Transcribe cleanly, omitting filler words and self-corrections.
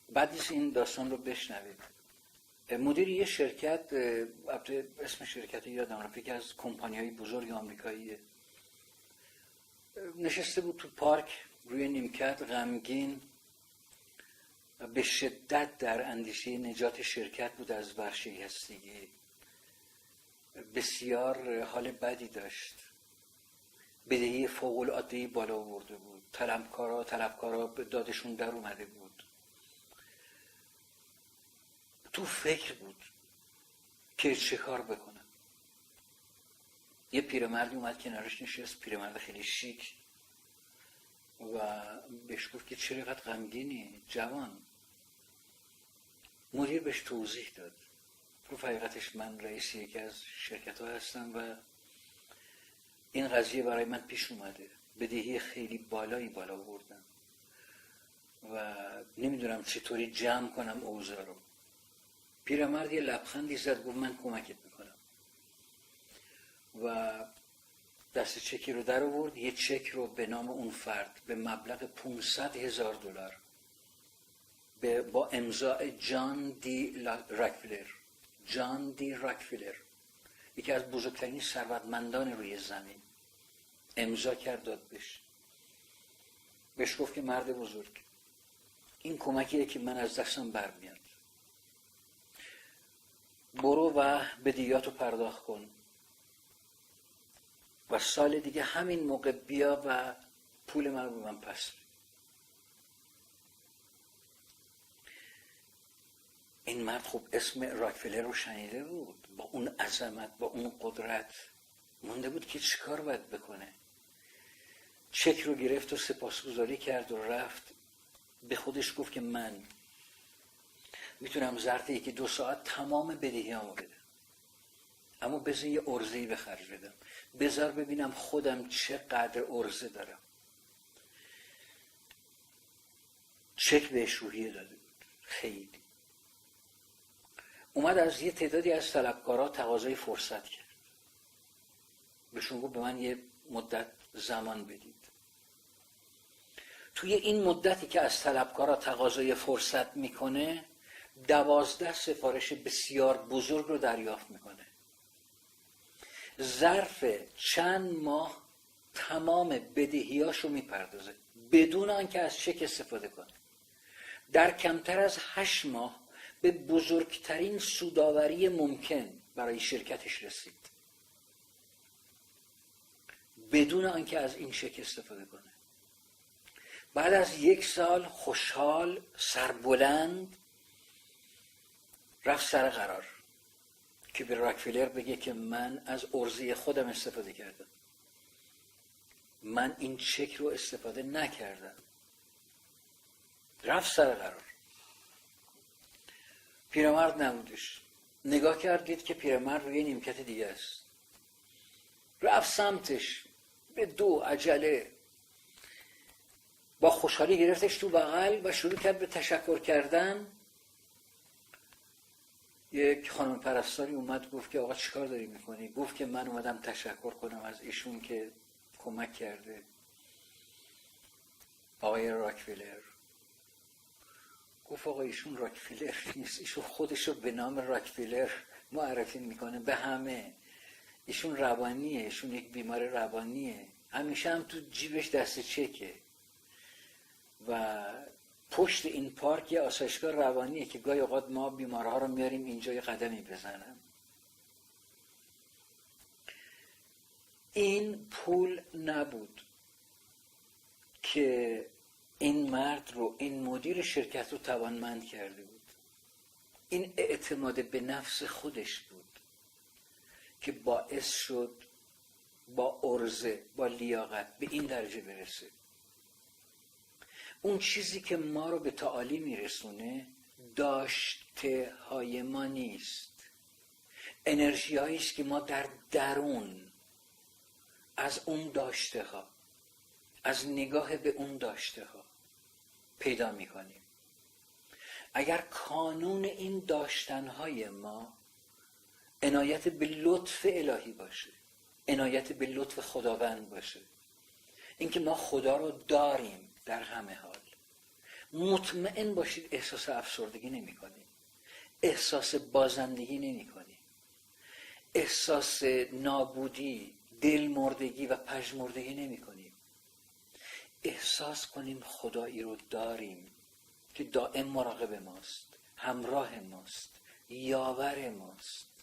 بعد نیست این داستان رو بشنوید. مدیر یه شرکت، اسم شرکت یادم رفت، یکی از کمپانی‌های بزرگ آمریکاییه، نشسته بود تو پارک روی نیمکت غمگین، به شدت در اندیشه نجات شرکت بود از ورشکستگی، بسیار حال بدی داشت، بدهی فوق العاده بالا آورده بود، طلبکارا به دادشون در اومده بود، تو فکر بود که چه کار بکنه. یه پیرمردی اومد کنارش نشست، پیرمرد خیلی شیک، و بهش گفت که چرا اینقدر غمگینی جوان؟ مدیر بهش توضیح داد، گفت حقیقتش من رئیس یکی از شرکت ها هستم و این قضیه برای من پیش اومده، بدهی خیلی بالایی بالا آوردم و نمیدونم چطوری جمع کنم اوضاع رو. پیرمرد یه لبخندی زد، گفت من کمکت میکنم و دست چکی رو در آورد، یه چک رو به نام اون فرد به مبلغ $500,000 با امضای جان دی راکفلر، یکی از بزرگترین ثروتمندان روی زمین، امضا کرد داد بهش گفت که مرد بزرگ، این کمکیه که من از دستم برمیاد، برو و بدهیاتو پرداخت کن و سال دیگه همین موقع بیا و پول من رو به من پس بده. این مرد خب اسم راکفلر رو شنیده بود، با اون عظمت، با اون قدرت، مونده بود که چیکار باید بکنه. چک رو گرفت و سپاسگزاری کرد و رفت. به خودش گفت که من میتونم ظرف 1-2 ساعت تمام بدهیامو بدم، اما بذار یه عرضه‌ای به خرج بدم، بذار ببینم خودم چقدر عرضه دارم. چک بهش روحیه داده بود خیلی. اومد از یه تعدادی از طلبکارا تقاضای فرصت کرد، بهشون گفت به من یه مدت زمان بدید. توی این مدتی که از طلبکارا تقاضای فرصت میکنه 12 سفارش بسیار بزرگ رو دریافت میکنه. ظرف چند ماه تمام بدهیاشو میپردازه بدون آنکه از چک استفاده کنه. در کمتر از 8 ماه به بزرگترین سودآوری ممکن برای شرکتش رسید بدون آنکه از این چک استفاده کنه. بعد از 1 سال خوشحال، سربلند، رفت سر قرار که به راکفلر بگه که من از عرضه خودم استفاده کردم، من این چک رو استفاده نکردم. رفت سر قرار، پیرمرد نبودش، نگاه کرد دید که پیرمرد روی نیمکت دیگه است، رفت سمتش به 2 عجله، با خوشحالی گرفتش تو بغل و شروع کرد به تشکر کردن. یک خانم پرستاری اومد گفت که آقا چیکار داری میکنی؟ گفت که من اومدم تشکر کنم از ایشون که کمک کرده. آقای راکفلر گفت آقا ایشون راکفلر نیست، ایشون خودشو به نام راکفلر معرفی میکنه به همه. ایشون روانیه، ایشون یک بیمار روانیه، همیشه هم تو جیبش دست چکه و پشت این پارک یه آسایشگاه روانیه که گاهی اوقات ما بیمارها رو میاریم اینجا یه قدمی بزنن. این پول نبود که این مرد رو، این مدیر شرکت رو توانمند کرده بود. این اعتماد به نفس خودش بود که باعث شد با عرضه، با لیاقت به این درجه برسه. اون چیزی که ما رو به تعالی میرسونه داشته های ما نیست، انرژی هایی است که ما در درون از اون داشته ها، از نگاه به اون داشته ها پیدا میکنیم. اگر کانون این داشتن های ما عنایت به لطف الهی باشه، عنایت به لطف خداوند باشه، اینکه ما خدا رو داریم در همه حال، مطمئن باشید احساس افسردگی نمی کنید، احساس بازندگی نمی کنید، احساس نابودی، دلمردگی و پژمردگی نمی کنیم. احساس کنیم خدایی رو داریم که دائم مراقب ماست، همراه ماست، یاور ماست.